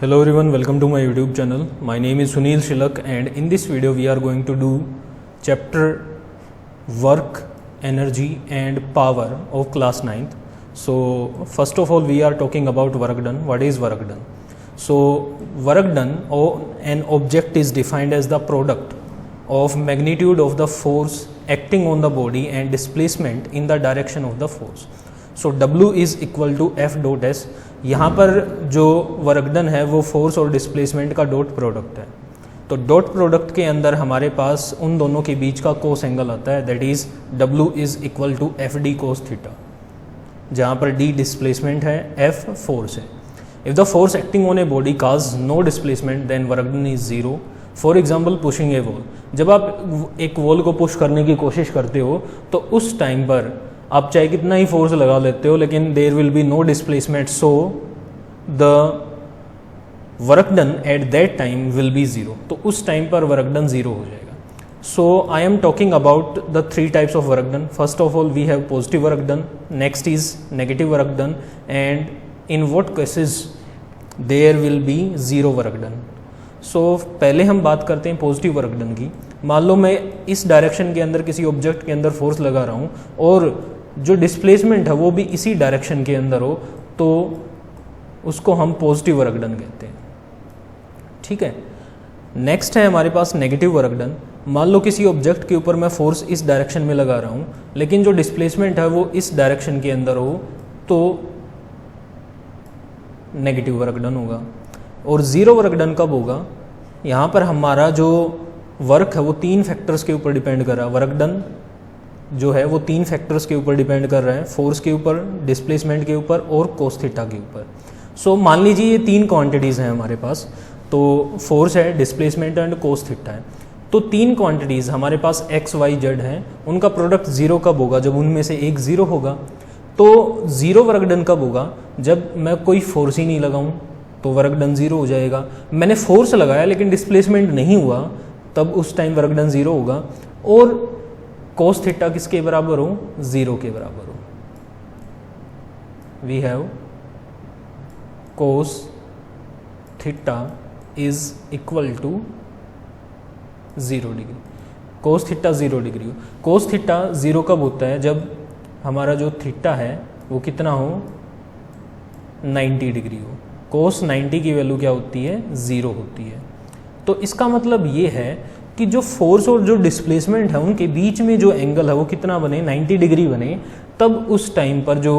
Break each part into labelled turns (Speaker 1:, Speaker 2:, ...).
Speaker 1: Hello everyone, welcome to my YouTube channel. My name is Sunil Shilak and in this video we are going to do chapter work, energy and power of class 9th. So first of all we are talking about work done. What is work done? So work done or an object is defined as the product of magnitude of the force acting on the body and displacement in the direction of the force. So W is equal to F dot S. यहाँ पर जो work done है वो force और displacement का dot product है। तो dot product के अंदर हमारे पास उन दोनों के बीच का कोस एंगल आता है, that is W is equal to F D cos theta, जहाँ पर D डिस्प्लेसमेंट है, F फोर्स है। If the force acting on a body cause no displacement then work done is zero. For example pushing a wall, जब आप एक wall को push करने की कोशिश करते हो तो उस टाइम पर आप चाहे कितना ही फोर्स लगा लेते हो लेकिन there will be no displacement, so the work done at that time will be zero. तो उस टाइम पर वर्क डन ज़ीरो हो जाएगा। So I am talking about the three types of work done. First of all we have positive work done, next is negative work done and in what cases there will be zero work done. सो पहले हम बात करते हैं positive work done की। मान लो मैं इस डायरेक्शन के अंदर किसी ऑब्जेक्ट के अंदर फोर्स लगा रहा हूँ और जो डिस्प्लेसमेंट है वो भी इसी डायरेक्शन के अंदर हो, तो उसको हम पॉजिटिव वर्क डन कहते हैं। ठीक है, नेक्स्ट है हमारे पास नेगेटिव वर्क डन। मान लो किसी ऑब्जेक्ट के ऊपर मैं फोर्स इस डायरेक्शन में लगा रहा हूँ लेकिन जो डिस्प्लेसमेंट है वो इस डायरेक्शन के अंदर हो, तो नेगेटिव वर्क डन होगा। और ज़ीरो वर्क डन कब होगा? यहाँ पर हमारा जो वर्क है वो तीन फैक्टर्स के ऊपर डिपेंड कर रहा है। वर्क डन जो है वो तीन फैक्टर्स के ऊपर डिपेंड कर रहा है, फोर्स के ऊपर, डिस्प्लेसमेंट के ऊपर और कोस थीटा के ऊपर। सो मान लीजिए ये तीन क्वांटिटीज़ हैं हमारे पास, तो फोर्स है, डिस्प्लेसमेंट एंड कोस थीटा है। तो तीन क्वांटिटीज़ हमारे पास एक्स वाई जेड हैं, उनका प्रोडक्ट ज़ीरो कब होगा? जब उनमें से एक ज़ीरो होगा। तो ज़ीरो वर्क डन कब होगा? जब मैं कोई फोर्स ही नहीं लगाऊँ तो वर्क डन ज़ीरो हो जाएगा। मैंने फोर्स लगाया लेकिन डिस्प्लेसमेंट नहीं हुआ, तब उस टाइम वर्क डन ज़ीरो होगा। और कोस थीटा किसके बराबर हो? ज़ीरो के बराबर हो। We have cos theta is equal to 0 degree. Cos theta 0 degree हो। कोस थीटा 0 कब होता है? जब हमारा जो थीटा है वो कितना हो? 90 डिग्री हो। कोस 90 की वैल्यू क्या होती है? 0 होती है। तो इसका मतलब ये है कि जो फोर्स और जो डिस्प्लेसमेंट है उनके बीच में जो एंगल है वो कितना बने? 90 डिग्री बने। तब उस टाइम पर जो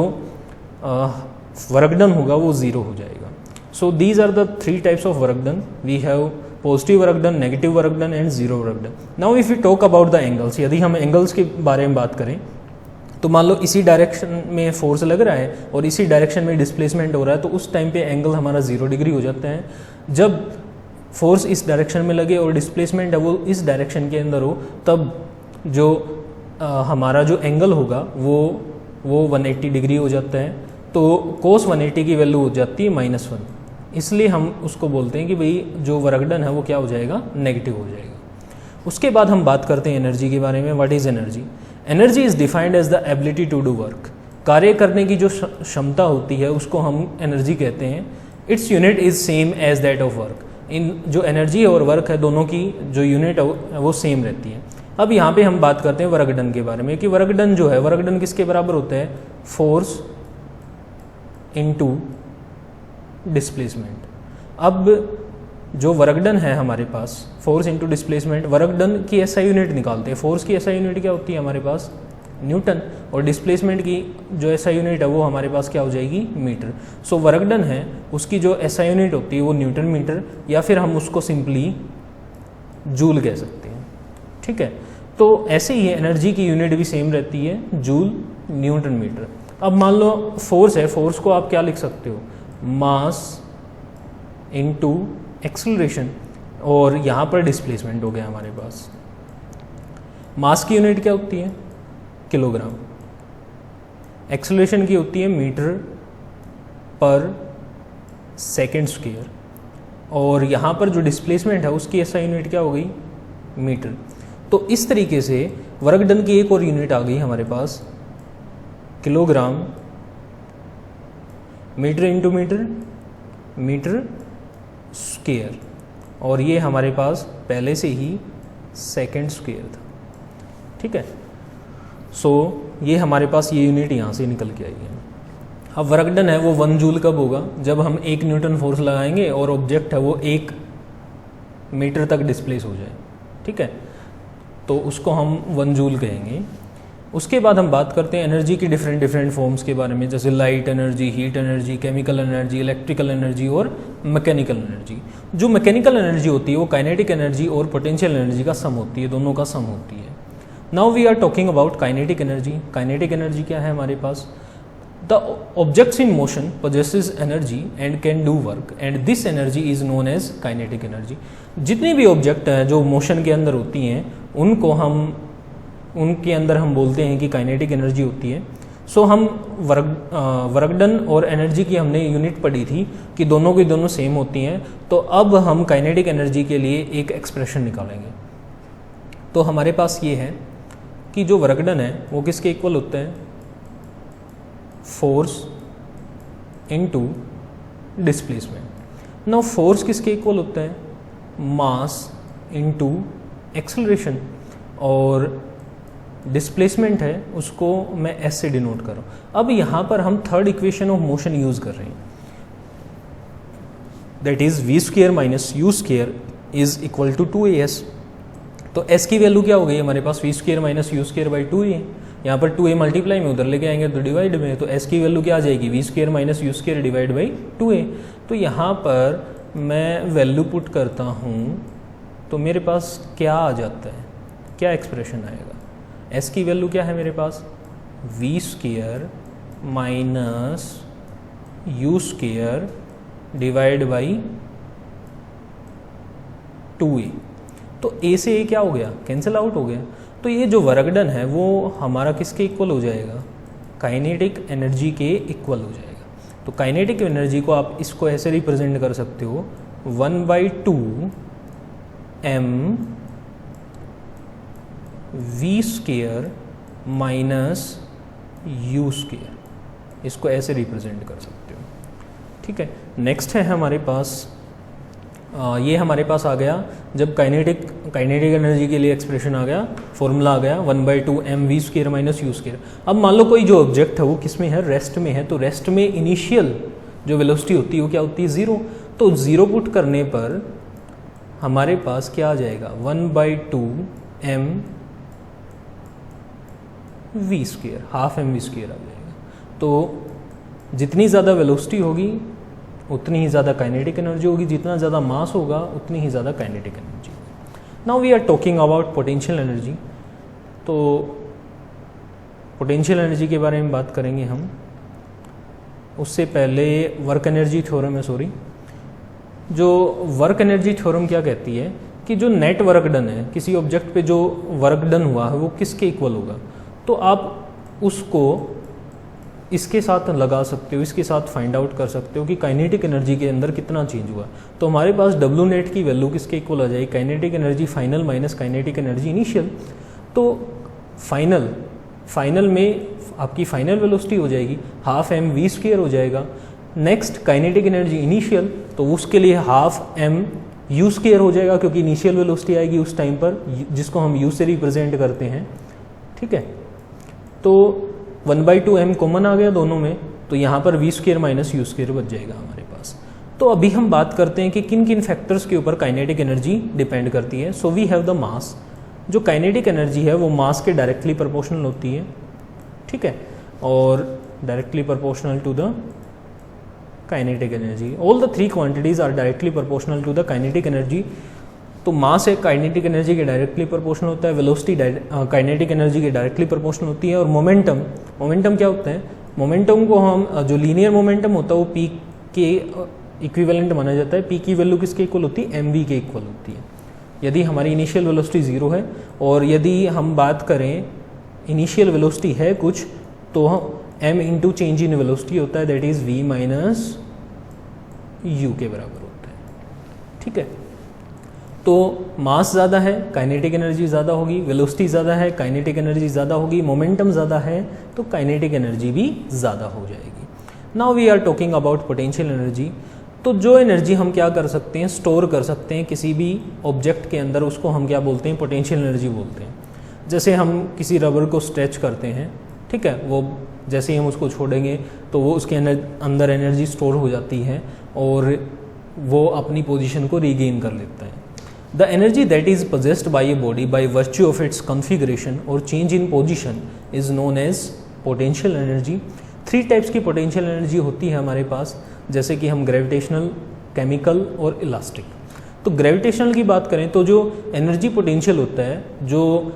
Speaker 1: वर्क डन होगा वो ज़ीरो हो जाएगा। So these are the three types of work done. We have positive work done, negative work done and zero work done. Now if you talk about the angles, यदि हम angles के बारे में बात करें तो मान लो इसी डायरेक्शन में फोर्स लग रहा है और इसी डायरेक्शन में डिस्प्लेसमेंट हो रहा है, तो उस टाइम पे एंगल हमारा 0 डिग्री हो जाता है। जब फोर्स इस डायरेक्शन में लगे और डिस्प्लेसमेंट है वो इस डायरेक्शन के अंदर हो, तब जो हमारा जो एंगल होगा वो 180 डिग्री हो जाता है। तो कोस 180 की वैल्यू हो जाती है -1। इसलिए हम उसको बोलते हैं कि भाई जो वर्क डन है वो क्या हो जाएगा? नेगेटिव हो जाएगा। उसके बाद हम बात करते हैं एनर्जी के बारे में। What is energy? Energy is defined as the ability to do work. कार्य करने की जो क्षमता होती है उसको हम एनर्जी कहते हैं। Its unit is same as that of work. इन जो एनर्जी और वर्क है दोनों की जो यूनिट है वो सेम रहती है। अब यहाँ पे हम बात करते हैं वर्क डन के बारे में कि वर्क डन जो है, वर्क डन किसके बराबर होता है? Force into displacement. अब जो वर्क डन है हमारे पास, force into displacement, work done की एसआई यूनिट निकालते हैं। फोर्स की एसआई यूनिट क्या होती है हमारे पास? न्यूटन। और डिस्प्लेसमेंट की जो एसआई यूनिट है वो हमारे पास क्या हो जाएगी? मीटर। सो वर्क डन है उसकी जो एसआई यूनिट होती है वो न्यूटन मीटर, या फिर हम उसको सिंपली जूल कह सकते हैं। ठीक है, तो ऐसे ही एनर्जी की यूनिट भी सेम रहती है, जूल न्यूटन मीटर। अब मान लो फोर्स है, फोर्स को आप क्या लिख सकते हो? मास इनटू एक्सेलरेशन, और यहाँ पर डिस्प्लेसमेंट हो गया हमारे पास। मास की यूनिट क्या होती है? किलोग्राम। एक्सेलरेशन की होती है मीटर पर सेकेंड स्क्वायर, और यहाँ पर जो डिस्प्लेसमेंट है उसकी एसआई यूनिट क्या हो गई? मीटर। तो इस तरीके से वर्क डन की एक और यूनिट आ गई हमारे पास, kilogram. Metre into metre, metre square, और ये हमारे पास पहले से ही सेकेंड स्क्वायर था, ठीक है। सो ये हमारे पास ये यूनिट यहाँ से निकल के आई है। अब वर्क डन है वो 1 जूल कब होगा, जब हम 1 न्यूटन फोर्स लगाएंगे और ऑब्जेक्ट है वो 1 मीटर तक डिस्प्लेस हो जाए, ठीक है, तो उसको हम 1 जूल कहेंगे। उसके बाद हम बात करते हैं एनर्जी की डिफरेंट फॉर्म्स के बारे में, जैसे light energy, heat energy, chemical energy, electrical energy और मैकेनिकल एनर्जी। जो मैकेनिकल एनर्जी होती है वो काइनेटिक एनर्जी और पोटेंशियल एनर्जी का सम होती है, दोनों का सम होती है। Now we are talking about kinetic energy. Kinetic energy क्या है हमारे पास, the objects in motion possesses energy and can do work and this energy is known as kinetic energy. जितनी भी ऑब्जेक्ट हैं जो मोशन के अंदर होती हैं उनके अंदर हम बोलते हैं कि काइनेटिक एनर्जी होती है। सो हम वर्क डन और एनर्जी की हमने यूनिट पढ़ी थी कि दोनों की दोनों सेम होती हैं। तो अब हम काइनेटिक एनर्जी के लिए एक एक्सप्रेशन निकालेंगे। तो हमारे पास ये है कि जो वर्क डन है वो किसके इक्वल होता है, force into displacement. Now force किसके इक्वल होता है, मास इनटू एक्सेलरेशन, और डिस्प्लेसमेंट है उसको मैं एस से डिनोट कर रहा हूँ। अब यहाँ पर हम third equation of motion use कर रहे हैं, that is v square minus u square is equal to 2as। तो s की वैल्यू क्या हो गई हमारे पास, v square minus u square by 2a। यहाँ पर 2a मल्टीप्लाई में उधर लेके आएंगे तो डिवाइड में, तो s की वैल्यू क्या आ जाएगी, v square minus u square divide by 2a। तो यहाँ पर मैं वैल्यू पुट करता हूँ तो मेरे पास क्या आ जाता है, क्या एक्सप्रेशन आएगा, s की वैल्यू क्या है मेरे पास, v square minus u square divide by 2a। तो a से a क्या हो गया, कैंसिल आउट हो गया। तो ये जो वर्क डन है वो हमारा किसके इक्वल हो जाएगा, काइनेटिक एनर्जी के इक्वल हो जाएगा। तो काइनेटिक एनर्जी को आप इसको ऐसे रिप्रेजेंट कर सकते हो 1/2 m v square minus u square, इसको ऐसे रिप्रेजेंट कर सकते हो, ठीक है। नेक्स्ट है हमारे पास ये हमारे पास आ गया जब काइनेटिक एनर्जी के लिए एक्सप्रेशन आ गया, फॉर्मूला आ गया 1/2 m v square minus u square. अब मान लो कोई जो ऑब्जेक्ट है वो किस में है, रेस्ट में है, तो रेस्ट में इनिशियल जो वेलोसिटी होती है वो क्या होती है, 0। तो 0 पुट करने पर हमारे पास क्या आ जाएगा, 1/2 m v square, half m v square आ जाएगा। तो जितनी ज़्यादा वेलोसिटी होगी उतनी ही ज़्यादा काइनेटिक एनर्जी होगी, जितना ज़्यादा मास होगा उतनी ही ज़्यादा काइनेटिक एनर्जी होगी। Now we are talking about potential energy. तो पोटेंशियल एनर्जी के बारे में बात करेंगे हम, उससे पहले वर्क एनर्जी थ्योरम है, सॉरी, जो वर्क एनर्जी थ्योरम क्या कहती है कि जो नेट वर्क डन है किसी ऑब्जेक्ट पे, जो वर्क डन हुआ है वो किसके इक्वल होगा। तो आप उसको इसके साथ लगा सकते हो, इसके साथ फाइंड आउट कर सकते हो कि काइनेटिक एनर्जी के अंदर कितना चेंज हुआ। तो हमारे पास डब्ल्यू नेट की वैल्यू किसके इक्वल आ जाएगी, kinetic energy final minus kinetic energy initial. तो फाइनल में आपकी फाइनल वेलोसिटी हो जाएगी हाफ m वी स्क्वेयर हो जाएगा। नेक्स्ट काइनेटिक एनर्जी इनिशियल, तो उसके लिए हाफ m यू स्क्वेयर हो जाएगा, क्योंकि इनिशियल वेलोसिटी आएगी उस टाइम पर जिसको हम u से रिप्रेजेंट करते हैं, ठीक है। तो 1/2 m कॉमन आ गया दोनों में, तो यहाँ पर v square minus u square बच जाएगा हमारे पास। तो अभी हम बात करते हैं कि किन किन फैक्टर्स के ऊपर काइनेटिक एनर्जी डिपेंड करती है। So we have the mass. जो काइनेटिक एनर्जी है वो मास के डायरेक्टली प्रोपोर्शनल होती है, ठीक है, और directly proportional to the kinetic energy. All the 3 quantities are directly proportional to the kinetic energy. तो मास एक काइनेटिक एनर्जी के डायरेक्टली प्रोपोर्शनल होता है, वेलोसिटी काइनेटिक एनर्जी के डायरेक्टली प्रोपोर्शनल होती है, और मोमेंटम क्या होता है, मोमेंटम को हम जो लीनियर मोमेंटम होता है वो पी के इक्विवेलेंट माना जाता है। पी की वैल्यू किसके इक्वल होती है, एम वी के इक्वल होती है यदि हमारी इनिशियल वेलोसिटी 0 है, और यदि हम बात करें इनिशियल वेलोसिटी है कुछ, तो m into change in velocity होता है, that is v minus you के बराबर होता है, ठीक है। तो मास ज़्यादा है, काइनेटिक एनर्जी ज़्यादा होगी, वेलोसिटी ज़्यादा है, काइनेटिक एनर्जी ज़्यादा होगी, मोमेंटम ज़्यादा है तो काइनेटिक एनर्जी भी ज़्यादा हो जाएगी। Now we are talking about potential energy. तो जो एनर्जी हम क्या कर सकते हैं, स्टोर कर सकते हैं किसी भी ऑब्जेक्ट के अंदर, उसको हम क्या बोलते हैं, पोटेंशियल एनर्जी बोलते हैं। जैसे हम किसी रबर को स्ट्रेच करते हैं, ठीक है, वो जैसे ही हम उसको छोड़ेंगे तो वो उसके अंदर एनर्जी स्टोर हो जाती है और वो अपनी पोजीशन को रीगेन कर लेता है। The energy that is possessed by a body by virtue of its configuration or change in position is known as potential energy। 3 types की पोटेंशियल एनर्जी होती है हमारे पास, जैसे कि हम ग्रेविटेशनल, केमिकल और इलास्टिक। तो ग्रेविटेशनल की बात करें तो जो एनर्जी पोटेंशियल होता है, जो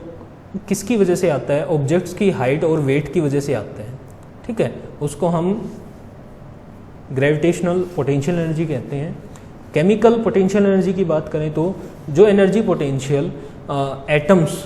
Speaker 1: किसकी वजह से आता है, ऑब्जेक्ट्स की हाइट और वेट की वजह से आता है, ठीक है, उसको हम ग्रेविटेशनल पोटेंशियल एनर्जी कहते हैं। केमिकल पोटेंशियल एनर्जी की बात करें तो जो एनर्जी पोटेंशियल एटम्स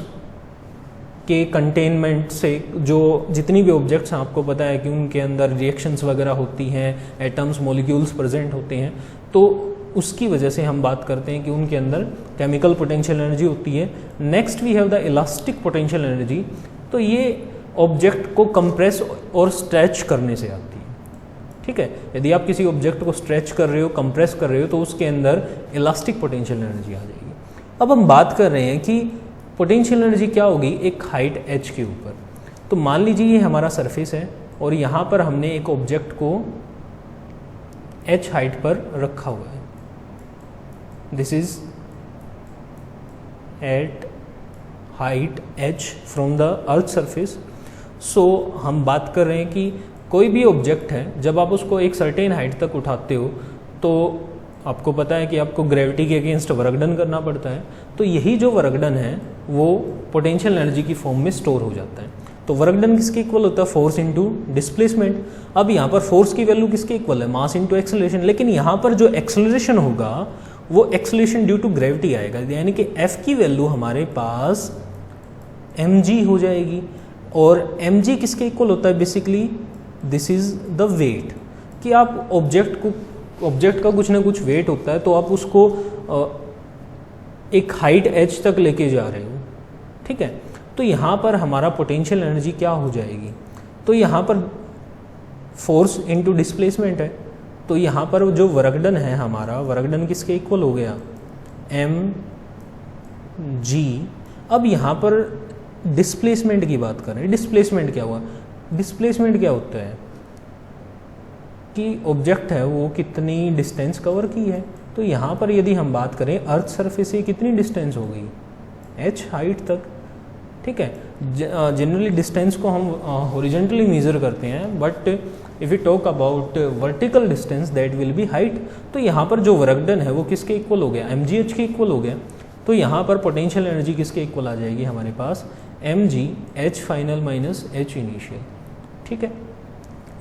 Speaker 1: के कंटेनमेंट से, जो जितनी भी ऑब्जेक्ट्स हैं, आपको पता है कि उनके अंदर रिएक्शंस वगैरह होती हैं, एटम्स, मॉलिक्यूल्स प्रेजेंट होते हैं, तो उसकी वजह से हम बात करते हैं कि उनके अंदर केमिकल पोटेंशियल एनर्जी होती है। Next we have the elastic potential energy. तो ये ऑब्जेक्ट को कंप्रेस और स्ट्रेच करने से आती है, ठीक है। यदि आप किसी ऑब्जेक्ट को स्ट्रेच कर रहे हो, कंप्रेस कर रहे हो, तो उसके अंदर इलास्टिक पोटेंशियल एनर्जी आ जाएगी। अब हम बात कर रहे हैं कि पोटेंशियल एनर्जी क्या होगी एक हाइट h के ऊपर। तो मान लीजिए ये हमारा सरफेस है और यहाँ पर हमने एक ऑब्जेक्ट को h हाइट पर रखा हुआ है। This is at height h from the earth surface. So हम बात कर रहे हैं कि कोई भी ऑब्जेक्ट है, जब आप उसको एक सर्टेन हाइट तक उठाते हो तो आपको पता है कि आपको ग्रेविटी के अगेंस्ट वर्क डन करना पड़ता है। तो यही जो वर्क डन है वो पोटेंशियल एनर्जी की फॉर्म में स्टोर हो जाता है। तो वर्क डन किसके इक्वल होता है, फोर्स इनटू डिस्प्लेसमेंट। अब यहाँ पर फोर्स की वैल्यू किसके इक्वल है, मास इनटू एक्सेलरेशन। लेकिन यहाँ पर जो एक्सेलरेशन होगा वो एक्सेलरेशन ड्यू टू ग्रेविटी आएगा, यानी कि F की वैल्यू हमारे पास mg हो जाएगी। और mg किसके इक्वल होता है, basically this is the weight. कि आप ऑब्जेक्ट का कुछ ना कुछ वेट होता है, तो आप उसको एक हाइट h तक लेके जा रहे हो, ठीक है। तो यहाँ पर हमारा पोटेंशियल एनर्जी क्या हो जाएगी, तो यहाँ पर फोर्स इनटू डिस्प्लेसमेंट है। तो यहाँ पर जो वर्क डन है हमारा, वर्क डन किसके इक्वल हो गया, mg। अब यहाँ पर डिस्प्लेसमेंट की बात करें, डिस्प्लेसमेंट क्या हुआ, डिस्प्लेसमेंट क्या होता है कि ऑब्जेक्ट है वो कितनी डिस्टेंस कवर की है। तो यहाँ पर यदि हम बात करें अर्थ सरफेस से कितनी डिस्टेंस हो गई, h हाइट तक, ठीक है। जनरली डिस्टेंस को हम हॉरिजॉन्टली मेजर करते हैं, but if you talk about vertical distance that will be height. तो यहाँ पर जो वर्क डन है वो किसके इक्वल हो गया, mgh के इक्वल हो गया। तो यहाँ पर पोटेंशियल एनर्जी किसके इक्वल आ जाएगी हमारे पास, mg h final minus h initial, ठीक है।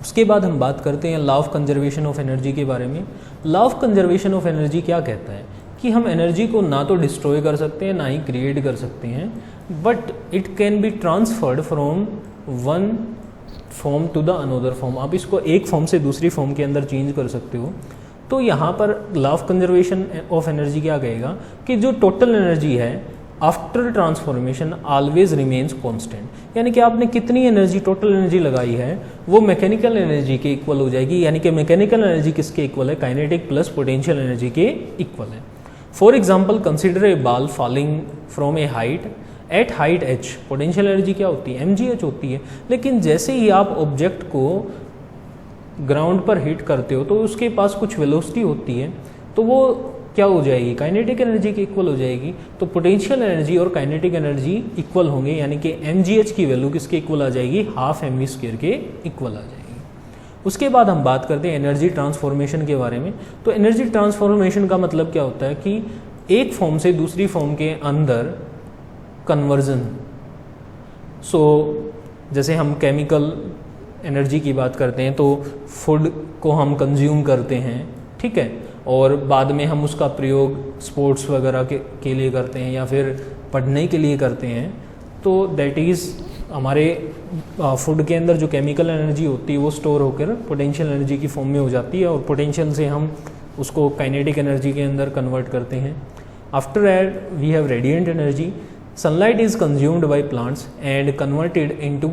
Speaker 1: उसके बाद हम बात करते हैं law of conservation of energy के बारे में। Law of conservation of energy क्या कहता है कि हम एनर्जी को ना तो डिस्ट्रॉय कर सकते हैं ना ही क्रिएट कर सकते हैं, but it can be transferred from one form to the another form. आप इसको एक फॉर्म से दूसरी फॉर्म के अंदर चेंज कर सकते हो। तो यहाँ पर law of conservation of energy क्या कहेगा कि जो टोटल एनर्जी है after transformation always remains constant. यानी कि आपने कितनी एनर्जी, टोटल एनर्जी लगाई है वो मैकेनिकल एनर्जी के इक्वल हो जाएगी। यानी कि मैकेनिकल एनर्जी किसके इक्वल है, काइनेटिक प्लस पोटेंशियल एनर्जी के इक्वल है। For example consider a ball falling from a height at height h। Potential energy क्या होती है, mgh होती है। लेकिन जैसे ही आप ऑब्जेक्ट को ग्राउंड पर हिट करते हो तो उसके पास कुछ वेलोसिटी होती है, तो वो क्या हो जाएगी, काइनेटिक एनर्जी के इक्वल हो जाएगी। तो पोटेंशियल एनर्जी और काइनेटिक एनर्जी इक्वल होंगे, यानी कि mgh की वैल्यू किसके इक्वल आ जाएगी, हाफ mv² के इक्वल आ जाएगी। उसके बाद हम बात करते हैं एनर्जी ट्रांसफॉर्मेशन के बारे में। तो एनर्जी ट्रांसफॉर्मेशन का मतलब क्या होता है कि एक फॉर्म से दूसरी फॉर्म के अंदर कन्वर्जन। सो जैसे हम केमिकल एनर्जी की बात करते हैं तो फूड को हम कंज्यूम करते हैं, ठीक है, और बाद में हम उसका प्रयोग स्पोर्ट्स वगैरह के लिए करते हैं या फिर पढ़ने के लिए करते हैं। तो दैट इज़ हमारे फूड के अंदर जो केमिकल एनर्जी होती है वो स्टोर होकर पोटेंशियल एनर्जी की फॉर्म में हो जाती है, और पोटेंशियल से हम उसको काइनेटिक एनर्जी के अंदर कन्वर्ट करते हैं। After that we have radiant energy. Sunlight is consumed by plants and converted into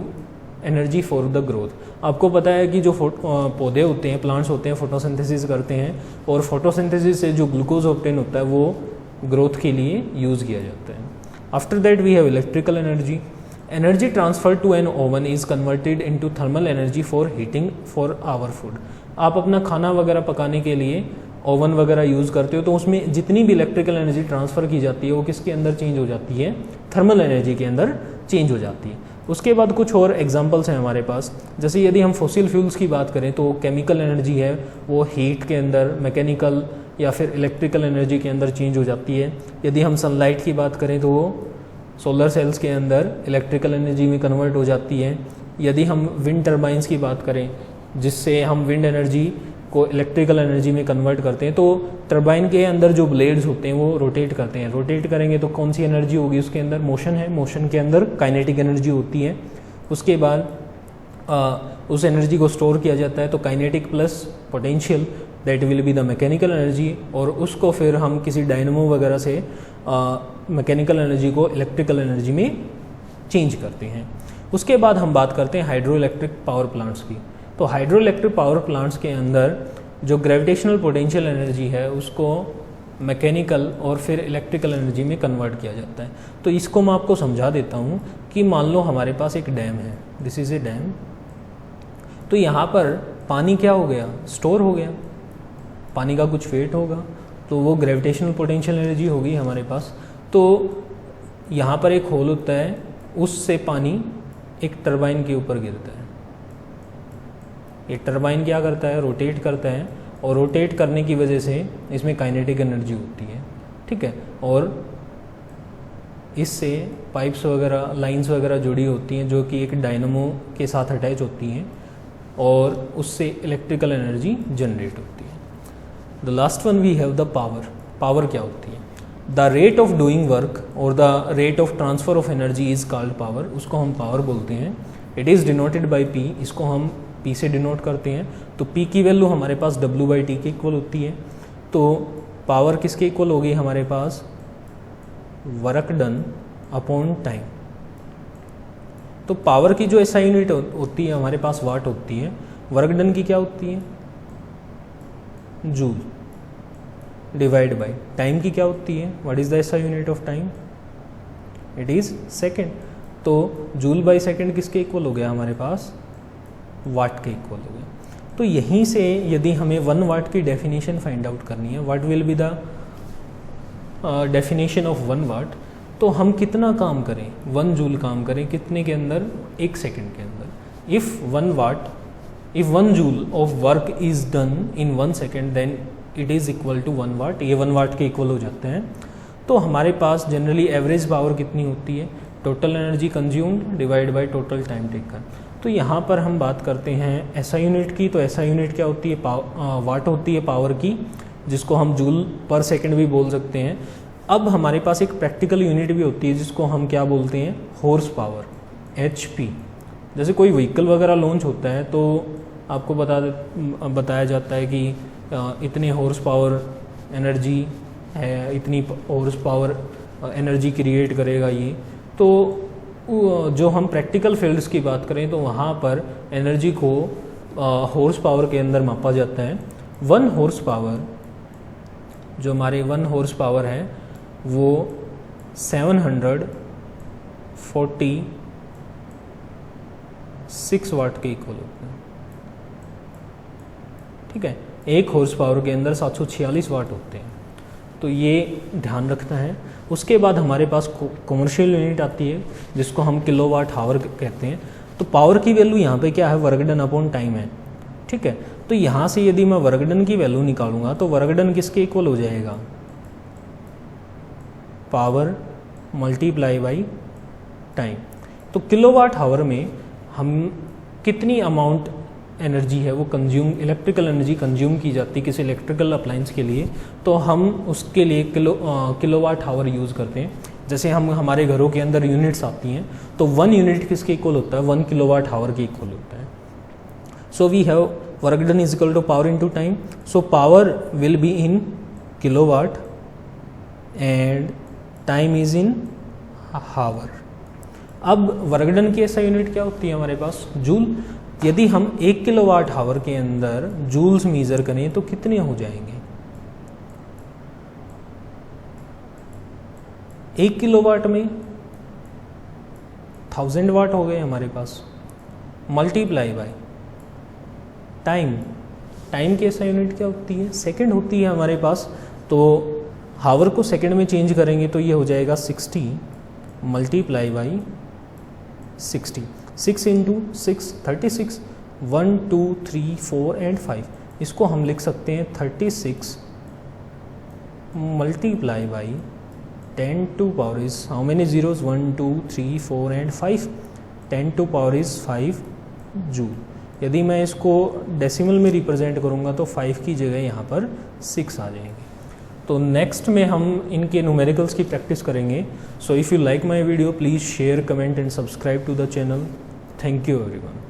Speaker 1: energy for the growth. आपको पता है कि जो पौधे होते हैं, प्लांट्स होते हैं, फोटोसिंथेसिस करते हैं और फोटोसिंथेसिस से जो ग्लूकोज ऑब्टेन होता है वो ग्रोथ के लिए यूज़ किया जाता है। After that we have electrical energy. Energy transfer to an oven is converted into thermal energy for heating for our food. आप अपना खाना वगैरह पकाने के लिए ओवन वगैरह यूज़ करते हो तो उसमें जितनी भी इलेक्ट्रिकल एनर्जी ट्रांसफ़र की जाती है वो किसके अंदर चेंज हो जाती है, थर्मल एनर्जी के अंदर चेंज हो जाती है। उसके बाद कुछ और एग्जांपल्स हैं हमारे पास, जैसे यदि हम फॉसिल फ्यूल्स की बात करें तो केमिकल एनर्जी है वो हीट के अंदर, मैकेनिकल या फिर इलेक्ट्रिकल एनर्जी के अंदर चेंज हो जाती है। यदि हम सनलाइट की बात करें तो वो सोलर सेल्स के अंदर इलेक्ट्रिकल एनर्जी में कन्वर्ट हो जाती है। यदि हम विंड टर्बाइंस की बात करें जिससे हम विंड एनर्जी को इलेक्ट्रिकल एनर्जी में कन्वर्ट करते हैं, तो टर्बाइन के अंदर जो ब्लेड्स होते हैं वो रोटेट करते हैं। रोटेट करेंगे तो कौन सी एनर्जी होगी उसके अंदर, मोशन है, मोशन के अंदर काइनेटिक एनर्जी होती है। उसके बाद उस एनर्जी को स्टोर किया जाता है, तो kinetic plus potential that will be the mechanical energy, और उसको फिर हम किसी डायनमो वगैरह से मैकेनिकल एनर्जी को इलेक्ट्रिकल एनर्जी में चेंज करते हैं। उसके बाद हम बात करते हैं हाइड्रो इलेक्ट्रिक पावर प्लांट्स की। तो हाइड्रो इलेक्ट्रिक पावर प्लांट्स के अंदर जो ग्रेविटेशनल पोटेंशियल एनर्जी है उसको मैकेनिकल और फिर इलेक्ट्रिकल एनर्जी में कन्वर्ट किया जाता है। तो इसको मैं आपको समझा देता हूँ कि मान लो हमारे पास एक डैम है, दिस इज़ ए डैम। तो यहाँ पर पानी क्या हो गया, स्टोर हो गया, पानी का कुछ वेट होगा तो वो ग्रेविटेशनल पोटेंशियल एनर्जी होगी हमारे पास। तो यहाँ पर एक होल होता है, उससे पानी एक टरबाइन के ऊपर गिरता है। ये टरबाइन क्या करता है, रोटेट करता है, और रोटेट करने की वजह से इसमें काइनेटिक एनर्जी होती है, ठीक है। और इससे पाइप्स वगैरह, लाइंस वगैरह जुड़ी होती हैं जो कि एक डायनमो के साथ अटैच होती हैं और उससे इलेक्ट्रिकल एनर्जी जनरेट होती है। The last one we have the power. Power क्या होती है, the rate of doing work और the rate of transfer of energy is called power. उसको हम पावर बोलते हैं। It is denoted by P, इसको हम P से डिनोट करते हैं। तो P की वैल्यू हमारे पास W/T के इक्वल होती है। तो पावर किसके इक्वल होगी हमारे पास, वर्क डन अपॉन टाइम। तो पावर की जो SI यूनिट होती है हमारे पास वाट होती है, वर्क डन की क्या होती है, जूल, डिवाइड बाय टाइम की क्या होती है, what is the SI unit of time, it is second. तो जूल बाय सेकेंड किसके इक्वल हो गया हमारे पास, वाट के इक्वल हो गया। तो यहीं से यदि हमें 1 वाट की डेफिनेशन फाइंड आउट करनी है, what will be the definition of 1 वाट, तो हम कितना काम करें, 1 जूल काम करें कितने के अंदर, 1 सेकेंड के अंदर। If 1 joule of work is done in 1 second then it is equal to 1 watt. ये 1 वाट के इक्वल हो जाते हैं। तो हमारे पास जनरली एवरेज पावर कितनी होती है, total energy consumed divide by total time taken. तो यहाँ पर हम बात करते हैं SI यूनिट की। तो SI यूनिट क्या होती है, वाट होती है पावर की, जिसको हम जूल पर सेकंड भी बोल सकते हैं। अब हमारे पास एक प्रैक्टिकल यूनिट भी होती है जिसको हम क्या बोलते हैं, हॉर्स पावर, HP। जैसे कोई व्हीकल वगैरह लॉन्च होता है तो आपको बताया जाता है कि इतने हॉर्स पावर एनर्जी है, इतनी हॉर्स पावर एनर्जी क्रिएट करेगा ये। तो जो हम प्रैक्टिकल फील्ड्स की बात करें तो वहाँ पर एनर्जी को हॉर्स पावर के अंदर मापा जाता है। 1 हॉर्स पावर, जो हमारे 1 हॉर्स पावर है वो 746 वाट के इक्वल होते हैं, ठीक है। 1 हॉर्स पावर के अंदर 746 वाट होते हैं, तो ये ध्यान रखना है। उसके बाद हमारे पास कॉमर्शियल यूनिट आती है जिसको हम किलोवाट आवर कहते हैं। तो पावर की वैल्यू यहाँ पे क्या है, वर्क डन अपॉन टाइम है, ठीक है। तो यहाँ से यदि मैं वर्क डन की वैल्यू निकालूंगा तो वर्क डन किसके इक्वल हो जाएगा, पावर मल्टीप्लाई बाई टाइम। तो किलोवाट आवर में हम कितनी अमाउंट एनर्जी है वो कंज्यूम, इलेक्ट्रिकल एनर्जी कंज्यूम की जाती है किसी इलेक्ट्रिकल अप्लायंस के लिए, तो हम उसके लिए किलोवाट आवर यूज़ करते हैं। जैसे हम हमारे घरों के अंदर यूनिट्स आती हैं तो 1 यूनिट किसके इक्वल होता है, 1 किलोवाट आवर के इक्वल होता है। So we have work done is equal to power into time. So power will be in kilowatt and time is in hour. अब वर्क डन की ऐसा यूनिट क्या होती है हमारे पास, जूल। यदि हम 1 किलोवाट हावर के अंदर जूल्स मेजर करें तो कितने हो जाएंगे, 1 किलोवाट में 1000 वाट हो गए हमारे पास, मल्टीप्लाई बाय टाइम। टाइम की ऐसा यूनिट क्या होती है, सेकंड होती है हमारे पास। तो हावर को सेकंड में चेंज करेंगे तो ये हो जाएगा 60 मल्टीप्लाई बाई 60। 6 into 6 36, 1 2 3 4 and 5। इसको हम लिख सकते हैं 36 multiply by 10 to power is how many zeros, 1 2 3 4 and 5, 10 to power is 5 joule. यदि मैं इसको डेसिमल में रिप्रेजेंट करूँगा तो 5 की जगह यहाँ पर 6 आ जाएंगे। तो नेक्स्ट में हम इनके न्यूमेरिकल्स की प्रैक्टिस करेंगे। So if you like my video please share, comment and subscribe to the channel. Thank you everyone.